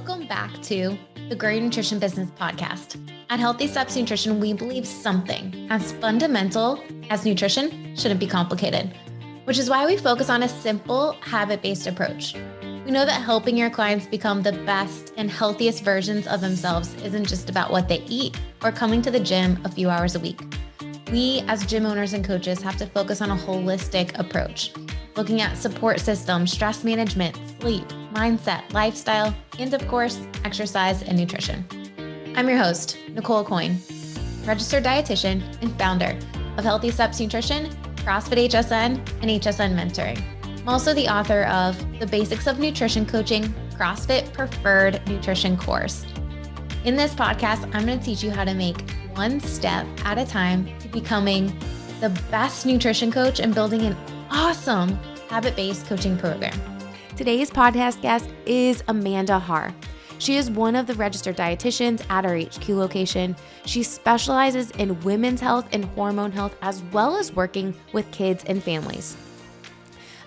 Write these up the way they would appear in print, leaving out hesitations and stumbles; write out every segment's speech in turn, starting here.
Welcome back to the Grow Your Nutrition Business podcast. At Healthy Steps Nutrition, we believe something as fundamental as nutrition shouldn't be complicated, which is why we focus on a simple, habit-based approach. We know that helping your clients become the best and healthiest versions of themselves isn't just about what they eat or coming to the gym a few hours a week. We, as gym owners and coaches, have to focus on a holistic approach, looking at support systems, stress management, sleep, mindset, lifestyle, and of course, exercise and nutrition. I'm your host, Nicole Coyne, registered dietitian and founder of Healthy Steps Nutrition, CrossFit HSN, and HSN Mentoring. I'm also the author of The Basics of Nutrition Coaching, CrossFit Preferred Nutrition course. In this podcast, I'm going to teach you how to make one step at a time to becoming the best nutrition coach and building an awesome habit-based coaching program. Today's podcast guest is Amanda Haar. She is one of the registered dietitians at our HQ location. She specializes in women's health and hormone health, as well as working with kids and families.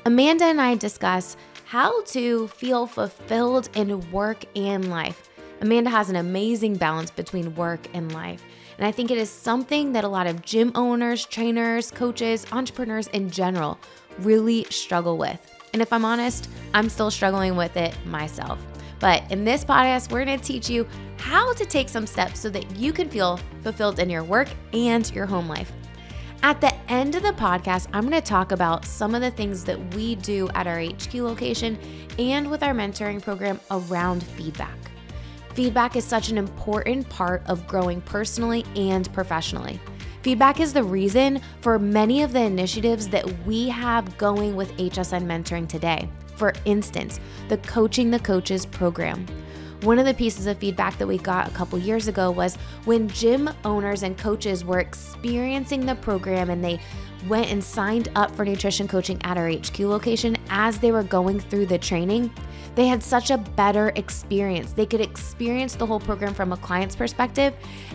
Amanda and I discuss how to feel fulfilled in work and life. Amanda has an amazing balance between work and life. And I think it is something that a lot of gym owners, trainers, coaches, entrepreneurs in general really struggle with. And if I'm honest, I'm still struggling with it myself. But in this podcast, we're going to teach you how to take some steps so that you can feel fulfilled in your work and your home life. At the end of the podcast, I'm going to talk about some of the things that we do at our HQ location and with our mentoring program around feedback. Feedback is such an important part of growing personally and professionally. Feedback is the reason for many of the initiatives that we have going with HSN Mentoring today. For instance, the Coaching the Coaches program. One of the pieces of feedback that we got a couple years ago was when gym owners and coaches were experiencing the program and they went and signed up for nutrition coaching at our HQ location as they were going through the training, they had such a better experience. They could experience the whole program from a client's perspective,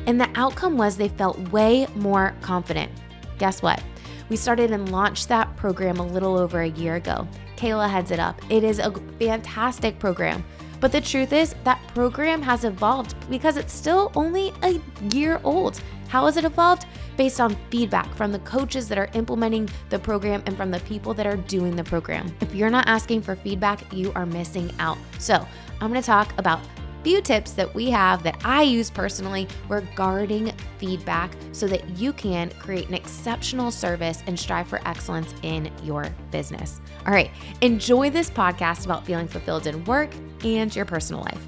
and the outcome was they felt way more confident. Guess what? We started and launched that program a little over a year ago. Kayla heads it up. It is a fantastic program. But the truth is that program has evolved because it's still only a year old. How has it evolved? Based on feedback from the coaches that are implementing the program and from the people that are doing the program. If you're not asking for feedback, you are missing out. So I'm going to talk about a few tips that we have that I use personally regarding feedback so that you can create an exceptional service and strive for excellence in your business. All right, enjoy this podcast about feeling fulfilled in work and your personal life.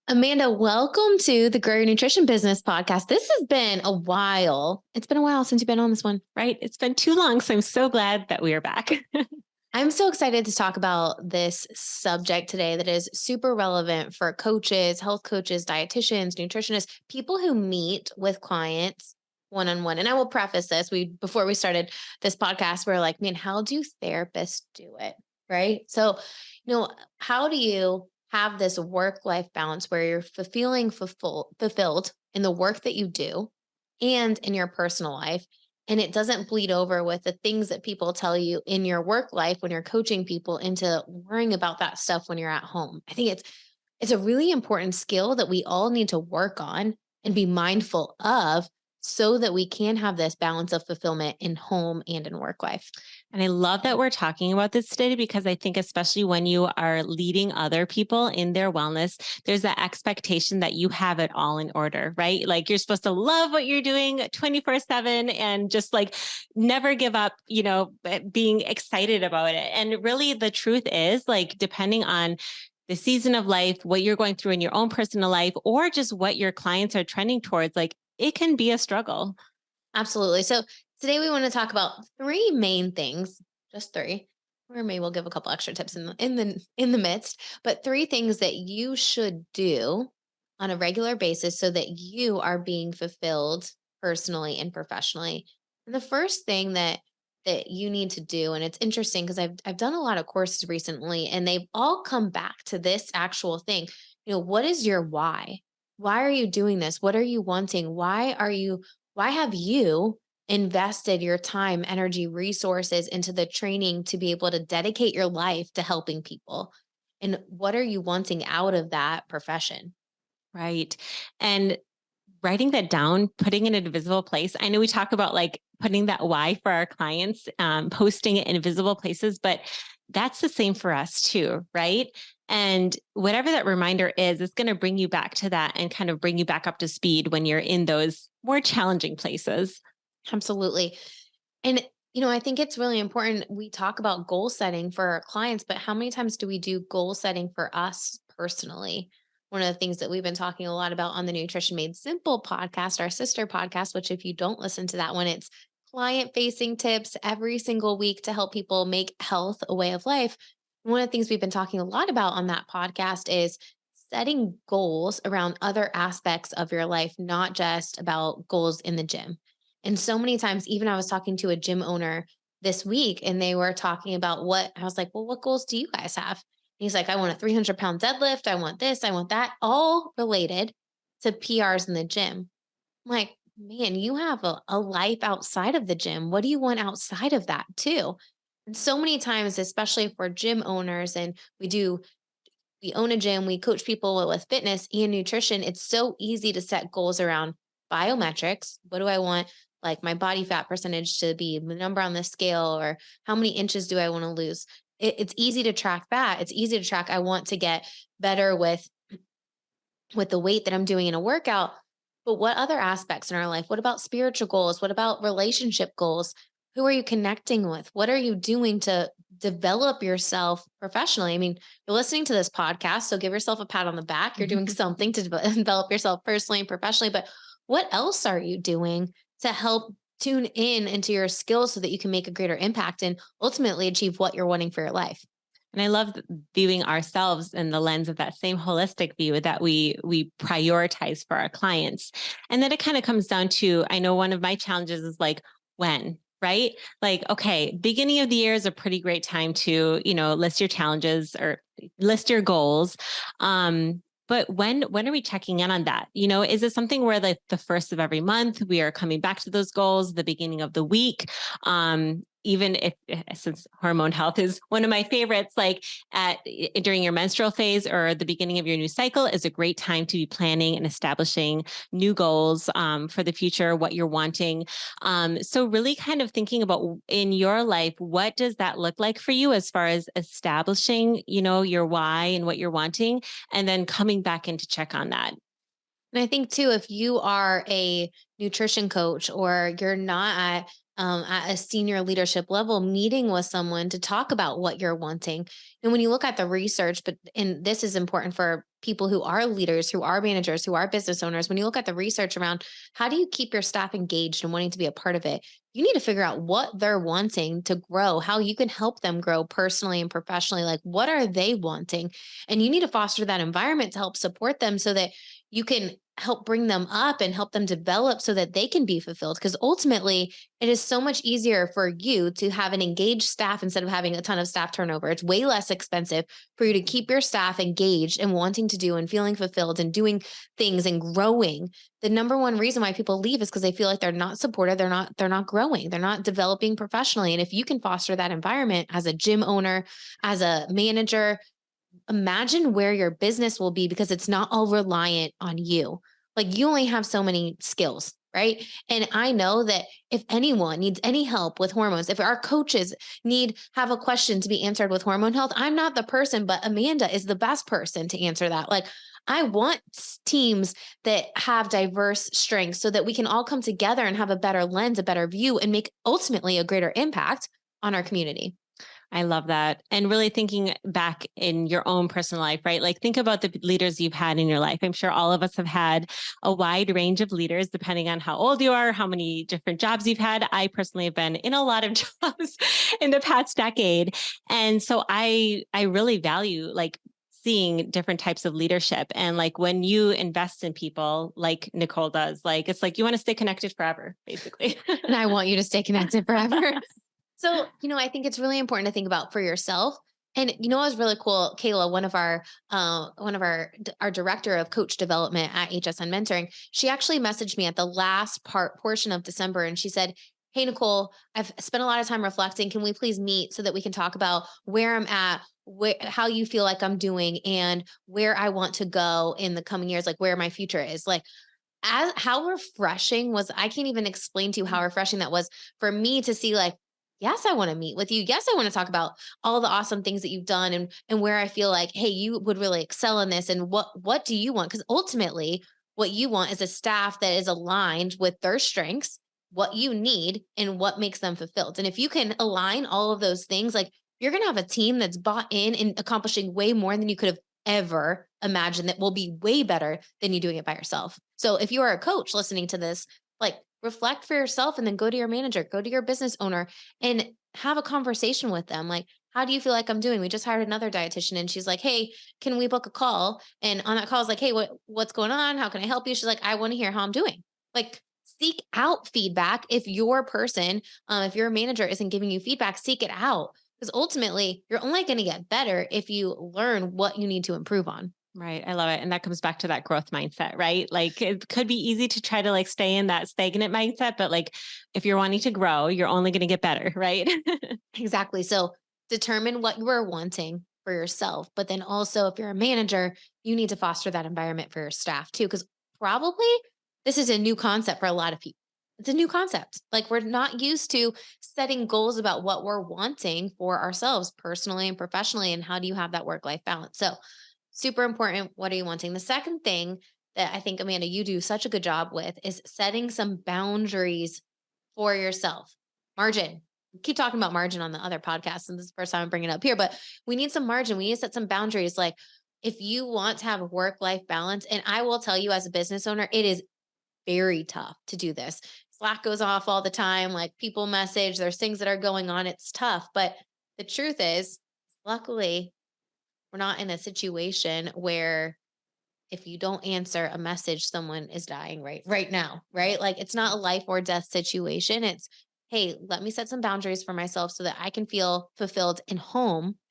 Amanda, welcome to the Grow Your Nutrition Business podcast. This has been a while. It's been a while since you've been on this one. Right? It's been too long, so I'm so glad that we are back. I'm so excited to talk about this subject today that is super relevant for coaches, health coaches, dietitians, nutritionists, people who meet with clients one-on-one. And I will preface this. Before we started this podcast, we're like, man, how do therapists do it? Right? So, how do you have this work-life balance where you're feeling fulfilled in the work that you do and in your personal life, and it doesn't bleed over with the things that people tell you in your work life when you're coaching people into worrying about that stuff when you're at home? I think it's a really important skill that we all need to work on and be mindful of so that we can have this balance of fulfillment in home and in work life. And I love that we're talking about this today because I think especially when you are leading other people in their wellness, there's that expectation that you have it all in order, right? Like you're supposed to love what you're doing 24/7 and just like never give up, being excited about it. And really the truth is like, depending on the season of life, what you're going through in your own personal life, or just what your clients are trending towards, like it can be a struggle. Absolutely. So today we want to talk about three main things, just three, or maybe we'll give a couple extra tips in the midst, but three things that you should do on a regular basis so that you are being fulfilled personally and professionally. And the first thing that you need to do, and it's interesting because I've done a lot of courses recently and they've all come back to this actual thing. What is your why? Why are you doing this? What are you wanting? Why have you invested your time, energy, resources into the training to be able to dedicate your life to helping people? and what are you wanting out of that profession? Right. And writing that down, putting it in a visible place. I know we talk about like putting that why for our clients, posting it in visible places, but that's the same for us too, right? And whatever that reminder is, it's going to bring you back to that and kind of bring you back up to speed when you're in those more challenging places. Absolutely. And, I think it's really important. We talk about goal setting for our clients, but how many times do we do goal setting for us personally? One of the things that we've been talking a lot about on the Nutrition Made Simple podcast, our sister podcast, which if you don't listen to that one, it's client facing tips every single week to help people make health a way of life. One of the things we've been talking a lot about on that podcast is setting goals around other aspects of your life, not just about goals in the gym. And so many times, even I was talking to a gym owner this week and they were talking about what I was like, well, what goals do you guys have? And he's like, I want a 300-pound deadlift. I want this. I want that, all related to PRs in the gym. I'm like, man, you have a life outside of the gym. What do you want outside of that too? And so many times, especially for gym owners, and we own a gym, we coach people with fitness and nutrition. It's so easy to set goals around biometrics. What do I want? Like my body fat percentage to be the number on the scale, or how many inches do I want to lose? It's easy to track that. It's easy to track. I want to get better with the weight that I'm doing in a workout. But what other aspects in our life? What about spiritual goals? What about relationship goals? Who are you connecting with? What are you doing to develop yourself professionally? I mean, you're listening to this podcast, so give yourself a pat on the back. You're doing something to develop yourself personally and professionally. But what else are you doing to help tune in into your skills so that you can make a greater impact and ultimately achieve what you're wanting for your life? And I love viewing ourselves in the lens of that same holistic view that we prioritize for our clients. And then it kind of comes down to, I know one of my challenges is like when, right? Like, okay, beginning of the year is a pretty great time to, list your challenges or list your goals. But when are we checking in on that? Is it something where like the first of every month we are coming back to those goals, the beginning of the week? Even if, since hormone health is one of my favorites, like during your menstrual phase or the beginning of your new cycle is a great time to be planning and establishing new goals for the future, what you're wanting. So really kind of thinking about in your life, what does that look like for you as far as establishing, your why and what you're wanting, and then coming back in to check on that. And I think too, if you are a nutrition coach or you're not at a senior leadership level, meeting with someone to talk about what you're wanting. And when you look at the research, and this is important for people who are leaders, who are managers, who are business owners, when you look at the research around how do you keep your staff engaged and wanting to be a part of it, you need to figure out what they're wanting to grow, how you can help them grow personally and professionally. Like, what are they wanting? And you need to foster that environment to help support them so that you can help bring them up and help them develop so that they can be fulfilled. Because ultimately, it is so much easier for you to have an engaged staff instead of having a ton of staff turnover. It's way less expensive for you to keep your staff engaged and wanting to do and feeling fulfilled and doing things and growing. The number one reason why people leave is because they feel like they're not supported, they're not growing, they're not developing professionally. And if you can foster that environment as a gym owner, as a manager, imagine where your business will be because it's not all reliant on you. Like you only have so many skills, right? And I know that if anyone needs any help with hormones, if our coaches have a question to be answered with hormone health, I'm not the person, but Amanda is the best person to answer that. Like I want teams that have diverse strengths so that we can all come together and have a better lens, a better view, and make ultimately a greater impact on our community. I love that. And really thinking back in your own personal life, right? Like think about the leaders you've had in your life. I'm sure all of us have had a wide range of leaders, depending on how old you are, how many different jobs you've had. I personally have been in a lot of jobs in the past decade. And so I really value like seeing different types of leadership. And like when you invest in people like Nicole does, like it's like you want to stay connected forever, basically. And I want you to stay connected forever. So, I think it's really important to think about for yourself. And it was really cool. Kayla, our director of coach development at HSN Mentoring, she actually messaged me at the last portion of December, and she said, hey, Nicole, I've spent a lot of time reflecting. Can we please meet so that we can talk about where I'm at, how you feel like I'm doing, and where I want to go in the coming years, like where my future is. Like, how refreshing was, I can't even explain to you how refreshing that was for me to see, like, yes, I want to meet with you. Yes, I want to talk about all the awesome things that you've done, and where I feel like, hey, you would really excel in this. And what do you want? Because ultimately, what you want is a staff that is aligned with their strengths, what you need, and what makes them fulfilled. And if you can align all of those things, like, you're going to have a team that's bought in and accomplishing way more than you could have ever imagined, that will be way better than you doing it by yourself. So if you are a coach listening to this, like, reflect for yourself and then go to your manager, go to your business owner, and have a conversation with them. Like, how do you feel like I'm doing? We just hired another dietitian, and she's like, hey, can we book a call? And on that call, is like, hey, what's going on? How can I help you? She's like, I want to hear how I'm doing. Like, seek out feedback. If your person, if your manager isn't giving you feedback, seek it out. Because ultimately, you're only going to get better if you learn what you need to improve on. Right. I love it. And that comes back to that growth mindset, right? Like it could be easy to try to like stay in that stagnant mindset, but like if you're wanting to grow, you're only going to get better, right? Exactly. So determine what you are wanting for yourself. But then also, if you're a manager, you need to foster that environment for your staff too. Because probably this is a new concept for a lot of people. It's a new concept. Like, we're not used to setting goals about what we're wanting for ourselves personally and professionally. And how do you have that work life balance? So, super important. What are you wanting? The second thing that I think, Amanda, you do such a good job with is setting some boundaries for yourself. Margin. We keep talking about margin on the other podcast, and this is the first time I'm bringing it up here, but we need some margin. We need to set some boundaries. Like, if you want to have a work-life balance, and I will tell you as a business owner, it is very tough to do this. Slack goes off all the time. Like, people message, there's things that are going on. It's tough. But the truth is, luckily, we're not in a situation where if you don't answer a message, someone is dying right now, right? Like, it's not a life or death situation. It's, hey, let me set some boundaries for myself so that I can feel fulfilled in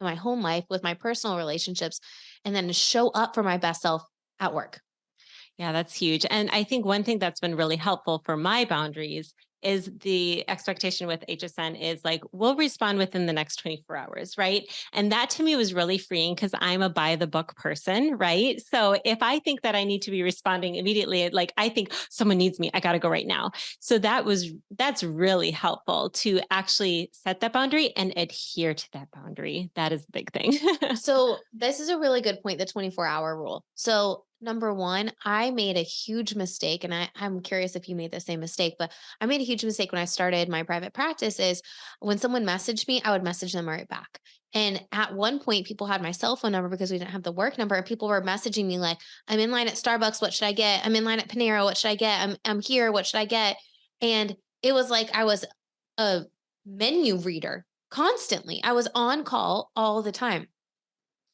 my home life with my personal relationships, and then show up for my best self at work. Yeah, that's huge. And I think one thing that's been really helpful for my boundaries is the expectation with HSN is like, we'll respond within the next 24 hours, right? And that to me was really freeing because I'm a by the book person, right? So if I think that I need to be responding immediately, like I think someone needs me, I got to go right now. So that's really helpful to actually set that boundary and adhere to that boundary. That is the big thing. So this is a really good point, the 24-hour rule. So number one, I made a huge mistake, and I'm curious if you made the same mistake, but I made a huge mistake when I started my private practice. Is when someone messaged me, I would message them right back. And at one point, people had my cell phone number because we didn't have the work number, and people were messaging me like, I'm in line at Starbucks, what should I get? I'm in line at Panera, what should I get? I'm here, what should I get? And it was like I was a menu reader constantly. I was on call all the time.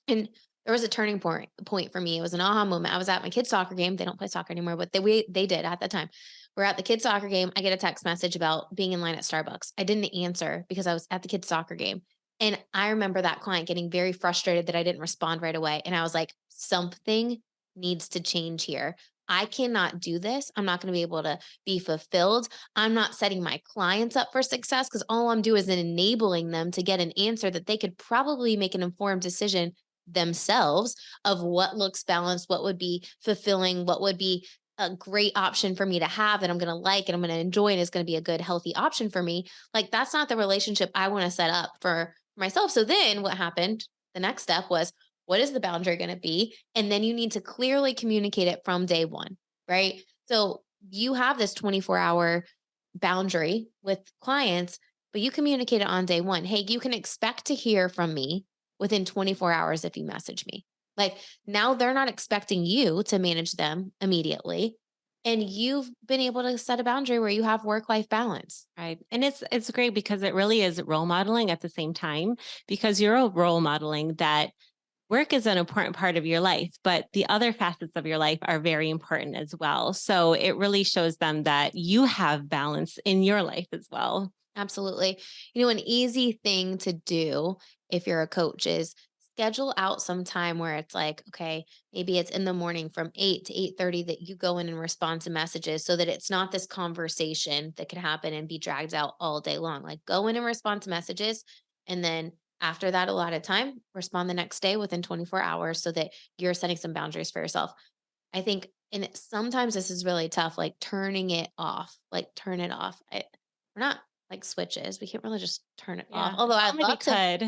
And there was a turning point for me. It was an aha moment. I was at my kids' soccer game. They don't play soccer anymore, but they did at the time. We're at the kids' soccer game. I get a text message about being in line at Starbucks. I didn't answer because I was at the kids' soccer game. And I remember that client getting very frustrated that I didn't respond right away. And I was like, something needs to change here. I cannot do this. I'm not going to be able to be fulfilled. I'm not setting my clients up for success, because all I'm doing is enabling them to get an answer that they could probably make an informed decision themselves of what looks balanced, what would be fulfilling, what would be a great option for me to have that I'm going to like and I'm going to enjoy and is going to be a good, healthy option for me. Like, that's not the relationship I want to set up for myself. So then what happened? The next step was, what is the boundary going to be? And then you need to clearly communicate it from day one, right? So you have this 24-hour boundary with clients, but you communicate it on day one. Hey, you can expect to hear from me within 24 hours if you message me. Like, now they're not expecting you to manage them immediately. And you've been able to set a boundary where you have work-life balance. Right. And it's great because it really is role modeling at the same time, because you're a role modeling that work is an important part of your life, but the other facets of your life are very important as well. So it really shows them that you have balance in your life as well. Absolutely. An easy thing to do if you're a coach is schedule out some time where it's like, okay, maybe it's in the morning from 8 to 8:30 that you go in and respond to messages so that it's not this conversation that could happen and be dragged out all day long. Like go in and respond to messages. And then after that, a lot of time, respond the next day within 24 hours so that you're setting some boundaries for yourself. I think, and sometimes this is really tough, like turning it off, like turn it off. We're not like switches. We can't really just turn it off. Yeah. Although I'd Only we love to. could.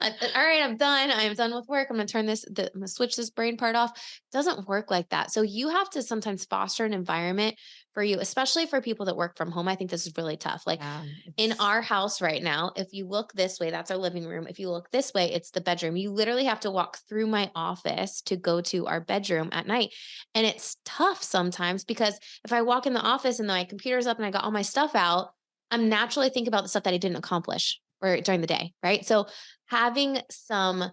All right, I'm done. I am done with work. I'm going to I'm going to switch this brain part off. It doesn't work like that. So you have to sometimes foster an environment for you, especially for people that work from home. I think this is really tough. Like Yeah, in it's our house right now, if you look this way, that's our living room. If you look this way, it's the bedroom. You literally have to walk through my office to go to our bedroom at night. And it's tough sometimes because if I walk in the office and my computer's up and I got all my stuff out, I'm naturally thinking about the stuff that I didn't accomplish or during the day, right? So having some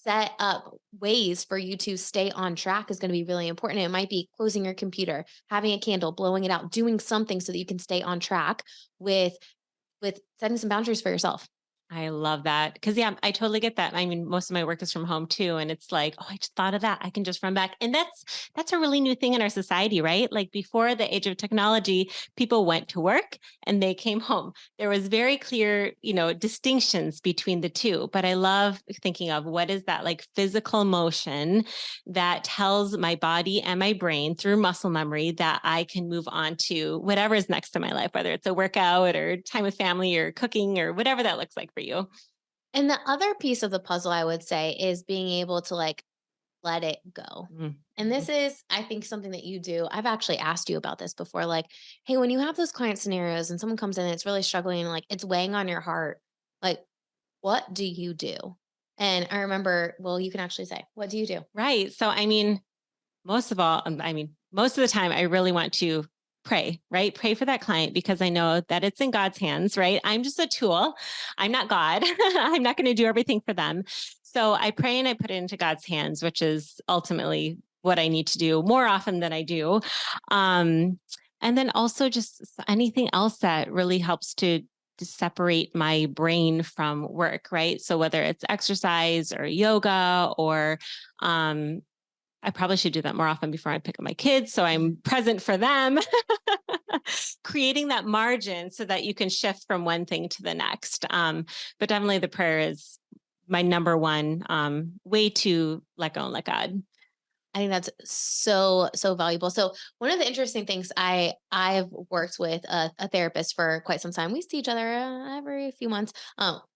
set up ways for you to stay on track is going to be really important. It might be closing your computer, having a candle, blowing it out, doing something so that you can stay on track with setting some boundaries for yourself. I love that. Because yeah, I totally get that. I mean, most of my work is from home too. And it's like, oh, I just thought of that. I can just run back. And that's a really new thing in our society, right? Like before the age of technology, people went to work and they came home. There was very clear, distinctions between the two. But I love thinking of what is that like physical motion that tells my body and my brain through muscle memory that I can move on to whatever is next in my life, whether it's a workout or time with family or cooking or whatever that looks like for you. And the other piece of the puzzle I would say is being able to like let it go. And Mhm. this is, I think, something that you do. I've actually asked you about this before. Like, hey, when you have those client scenarios and someone comes in and it's really struggling and like it's weighing on your heart, like, what do you do? And I remember, well, you can actually say, what do you do? Right. So, I mean, most of the time, I really want to pray, right? Pray for that client because I know that it's in God's hands, right? I'm just a tool. I'm not God. I'm not going to do everything for them. So I pray and I put it into God's hands, which is ultimately what I need to do more often than I do. And then also just anything else that really helps to separate my brain from work, right? So whether it's exercise or yoga or um, I probably should do that more often before I pick up my kids. So I'm present for them, creating that margin so that you can shift from one thing to the next. But definitely the prayer is my number one way to let go and let God. I think that's so valuable. So one of the interesting things I've worked with a therapist for quite some time. We see each other every few months.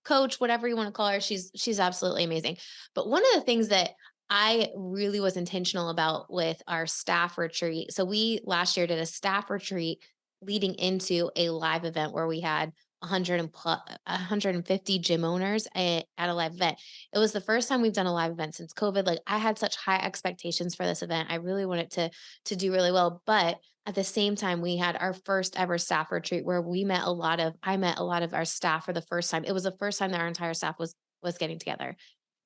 Coach, whatever you want to call her, she's absolutely amazing. But one of the things that I really was intentional about with our staff retreat. So we last year did a staff retreat leading into a live event where we had 150 gym owners at a live event. It was the first time we've done a live event since COVID. Like I had such high expectations for this event. I really wanted to do really well, but at the same time we had our first ever staff retreat where I met a lot of our staff for the first time. It was the first time that our entire staff was getting together.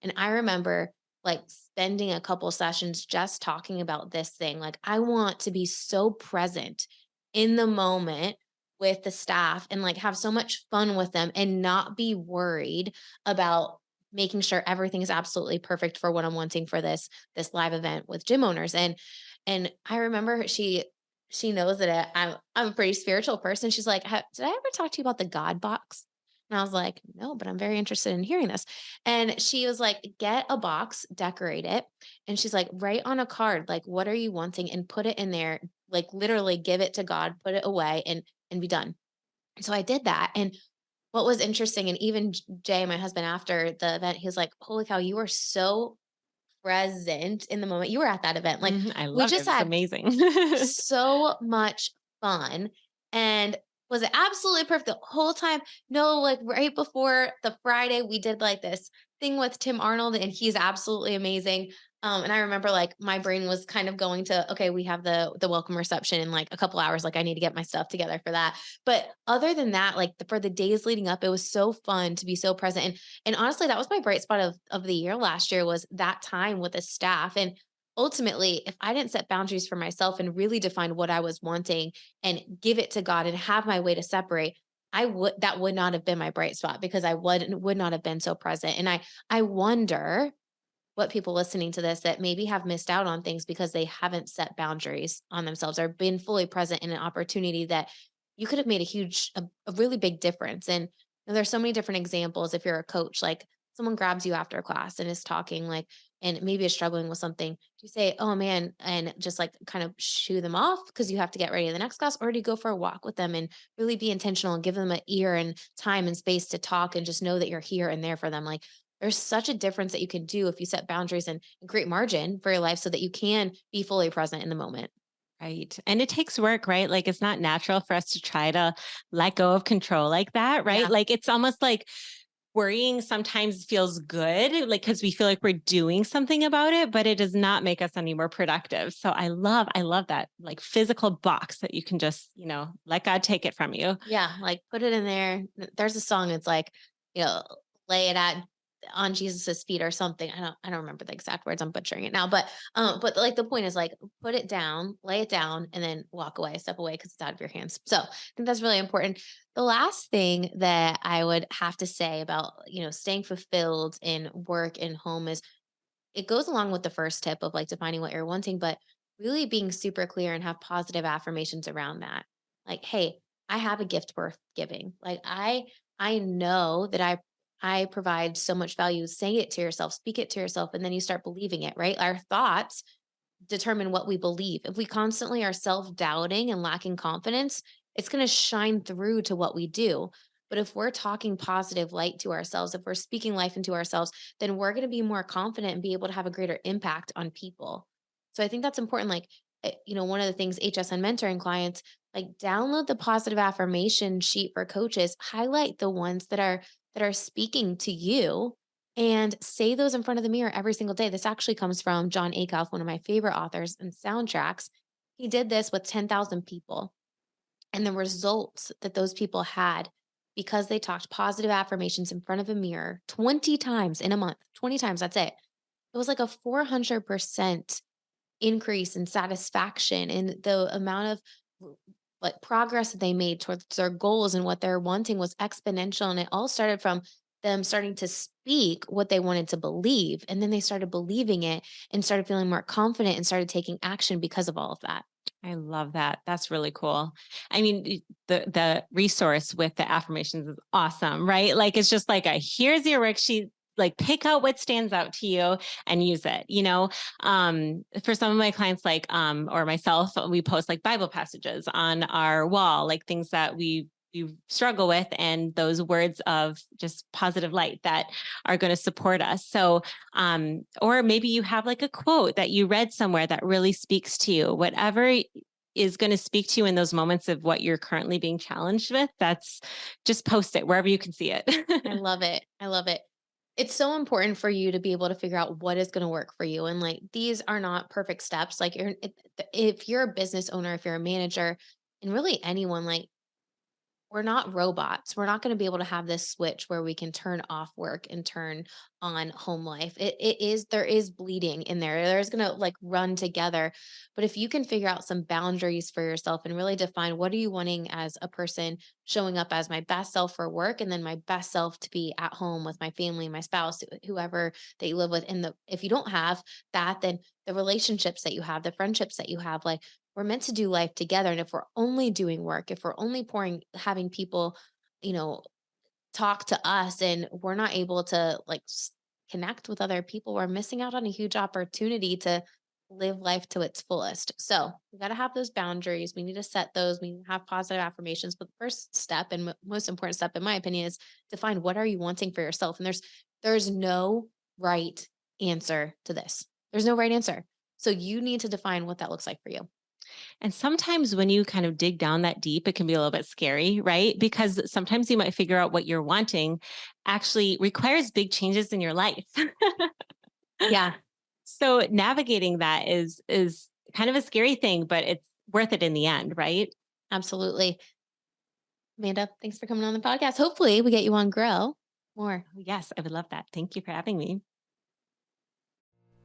And I remember like spending a couple sessions just talking about this thing. Like I want to be so present in the moment with the staff and like have so much fun with them and not be worried about making sure everything is absolutely perfect for what I'm wanting for this live event with gym owners. And I remember she knows that I'm a pretty spiritual person. She's like, did I ever talk to you about the God box? And I was like, no, but I'm very interested in hearing this. And she was like, get a box, decorate it. And she's like, write on a card, like, what are you wanting? And put it in there, like literally give it to God, put it away and be done. So I did that. And what was interesting, and even Jay, my husband, after the event, he was like, holy cow, you were so present in the moment. You were at that event. Like I we loved it. just It was had amazing. so much fun and was it absolutely perfect the whole time. No, like right before the Friday, we did like this thing with Tim Arnold, and he's absolutely amazing. And I remember like my brain was kind of going to, okay, we have the welcome reception in like a couple hours. Like I need to get my stuff together for that. But other than that, like for the days leading up, it was so fun to be so present. And honestly, that was my bright spot of the year last year was that time with the staff. And ultimately, if I didn't set boundaries for myself and really define what I was wanting and give it to God and have my way to separate, that would not have been my bright spot because I would not have been so present. And I wonder what people listening to this that maybe have missed out on things because they haven't set boundaries on themselves or been fully present in an opportunity that you could have made a really big difference. And there's so many different examples. If you're a coach, like someone grabs you after a class and is talking like, and maybe is struggling with something, do you say, oh man, and just like kind of shoo them off because you have to get ready to the next class, or do you go for a walk with them and really be intentional and give them an ear and time and space to talk and just know that you're here and there for them? Like, there's such a difference that you can do if you set boundaries and create margin for your life so that you can be fully present in the moment. Right. And it takes work, right? Like it's not natural for us to try to let go of control like that, right? Yeah. Like it's almost like worrying sometimes feels good, like because we feel like we're doing something about it, but it does not make us any more productive. So I love that like physical box that you can just, let God take it from you. Yeah. Like put it in there. There's a song. It's like, you know, lay it at on Jesus's feet or something. I don't remember the exact words. I'm butchering it now, but like the point is like put it down, lay it down, and then walk away, step away because it's out of your hands. So I think that's really important. The last thing that I would have to say about, staying fulfilled in work and home is it goes along with the first tip of like defining what you're wanting, but really being super clear and have positive affirmations around that. Like, hey, I have a gift worth giving. Like I know that I provide so much value. Say it to yourself, speak it to yourself, and then you start believing it, right? Our thoughts determine what we believe. If we constantly are self-doubting and lacking confidence, it's going to shine through to what we do. But if we're talking positive light to ourselves, if we're speaking life into ourselves, then we're going to be more confident and be able to have a greater impact on people. So I think that's important. Like, one of the things HSN mentoring clients, like download the positive affirmation sheet for coaches, highlight the ones that are speaking to you and say those in front of the mirror every single day. This actually comes from John Acuff, one of my favorite authors and soundtracks. He did this with 10,000 people, and the results that those people had because they talked positive affirmations in front of a mirror 20 times in a month, 20 times, that's it. It was like a 400% increase in satisfaction and the amount of like progress that they made towards their goals and what they're wanting was exponential. And it all started from them starting to speak what they wanted to believe. And then they started believing it and started feeling more confident and started taking action because of all of that. I love that. That's really cool. I mean, the resource with the affirmations is awesome, right? Like it's just like here's your worksheet, like pick out what stands out to you and use it. For some of my clients, like or myself, we post like Bible passages on our wall, like things that we struggle with, and those words of just positive light that are going to support us. So, or maybe you have like a quote that you read somewhere that really speaks to you, whatever is going to speak to you in those moments of what you're currently being challenged with. That's just post it wherever you can see it. I love it. I love it. It's so important for you to be able to figure out what is going to work for you. And like, these are not perfect steps. Like if you're a business owner, if you're a manager, and really anyone, like we're not robots. We're not going to be able to have this switch where we can turn off work and turn on home life. There is bleeding in there. There's going to like run together. But if you can figure out some boundaries for yourself and really define what are you wanting as a person, showing up as my best self for work and then my best self to be at home with my family, my spouse, whoever that you live with. And if you don't have that, then the relationships that you have, the friendships that you have, like we're meant to do life together. And if we're only doing work, if we're only having people, you know, talk to us and we're not able to like connect with other people, we're missing out on a huge opportunity to live life to its fullest. So we got to have those boundaries. We need to set those. We need to have positive affirmations. But the first step and most important step, in my opinion, is define what are you wanting for yourself. And there's no right answer to this. There's no right answer. So you need to define what that looks like for you. And sometimes when you kind of dig down that deep, it can be a little bit scary, right? Because sometimes you might figure out what you're wanting actually requires big changes in your life. Yeah. So navigating that is kind of a scary thing, but it's worth it in the end, right? Absolutely. Amanda, thanks for coming on the podcast. Hopefully we get you on Grow more. Yes, I would love that. Thank you for having me.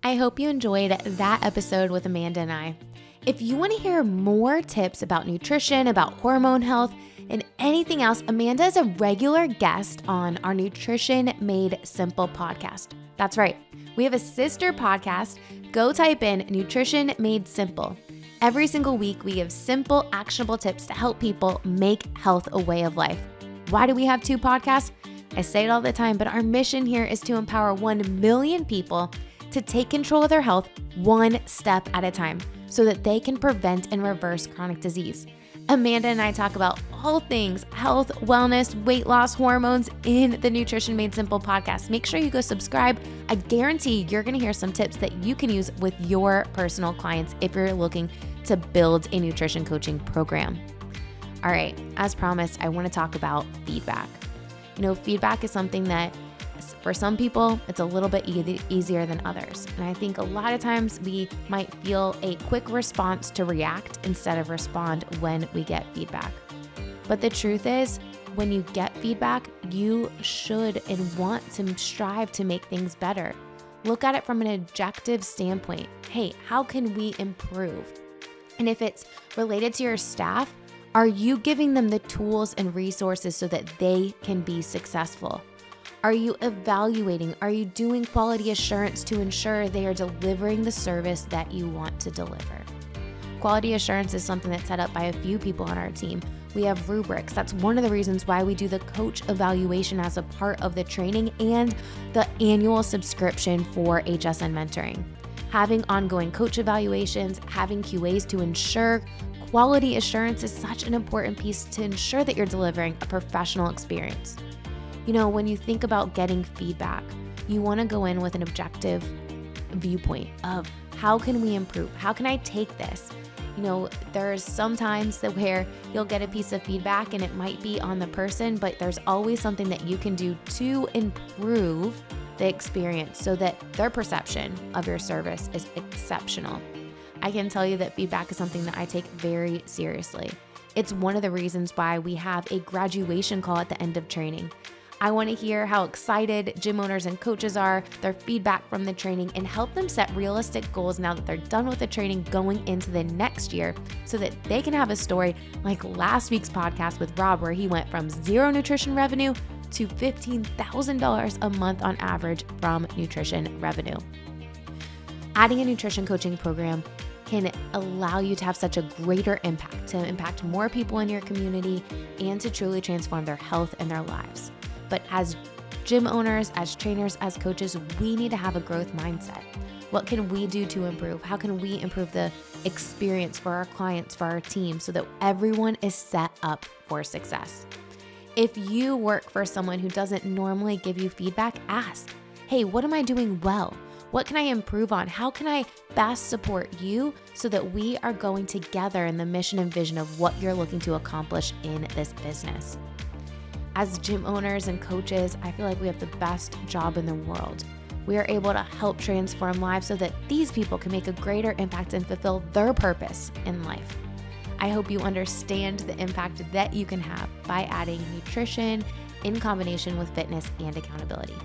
I hope you enjoyed that episode with Amanda and I. If you want to hear more tips about nutrition, about hormone health, and anything else, Amanda is a regular guest on our Nutrition Made Simple podcast. That's right. We have a sister podcast. Go type in Nutrition Made Simple. Every single week, we give simple, actionable tips to help people make health a way of life. Why do we have two podcasts? I say it all the time, but our mission here is to empower 1 million people to take control of their health one step at a time so that they can prevent and reverse chronic disease. Amanda and I talk about all things health, wellness, weight loss, hormones in the Nutrition Made Simple podcast. Make sure you go subscribe. I guarantee you're going to hear some tips that you can use with your personal clients if you're looking to build a nutrition coaching program. All right, as promised, I want to talk about feedback. Feedback is something that for some people, it's a little bit easier than others. And I think a lot of times we might feel a quick response to react instead of respond when we get feedback. But the truth is, when you get feedback, you should and want to strive to make things better. Look at it from an objective standpoint. Hey, how can we improve? And if it's related to your staff, are you giving them the tools and resources so that they can be successful? Are you evaluating? Are you doing quality assurance to ensure they are delivering the service that you want to deliver? Quality assurance is something that's set up by a few people on our team. We have rubrics. That's one of the reasons why we do the coach evaluation as a part of the training and the annual subscription for HSN mentoring. Having ongoing coach evaluations, having QAs to ensure quality assurance is such an important piece to ensure that you're delivering a professional experience. When you think about getting feedback, you want to go in with an objective viewpoint of how can we improve? How can I take this? There's some times where you'll get a piece of feedback and it might be on the person, but there's always something that you can do to improve the experience so that their perception of your service is exceptional. I can tell you that feedback is something that I take very seriously. It's one of the reasons why we have a graduation call at the end of training. I want to hear how excited gym owners and coaches are, their feedback from the training, and help them set realistic goals now that they're done with the training going into the next year so that they can have a story like last week's podcast with Rob, where he went from zero nutrition revenue to $15,000 a month on average from nutrition revenue. Adding a nutrition coaching program can allow you to have such a greater impact, to impact more people in your community and to truly transform their health and their lives. But as gym owners, as trainers, as coaches, we need to have a growth mindset. What can we do to improve? How can we improve the experience for our clients, for our team, so that everyone is set up for success? If you work for someone who doesn't normally give you feedback, ask, hey, what am I doing well? What can I improve on? How can I best support you so that we are going together in the mission and vision of what you're looking to accomplish in this business? As gym owners and coaches, I feel like we have the best job in the world. We are able to help transform lives so that these people can make a greater impact and fulfill their purpose in life. I hope you understand the impact that you can have by adding nutrition in combination with fitness and accountability.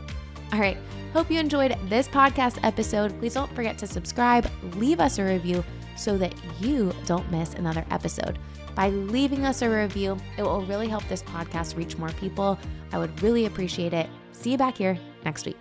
All right, hope you enjoyed this podcast episode. Please don't forget to subscribe, leave us a review so that you don't miss another episode. By leaving us a review, it will really help this podcast reach more people. I would really appreciate it. See you back here next week.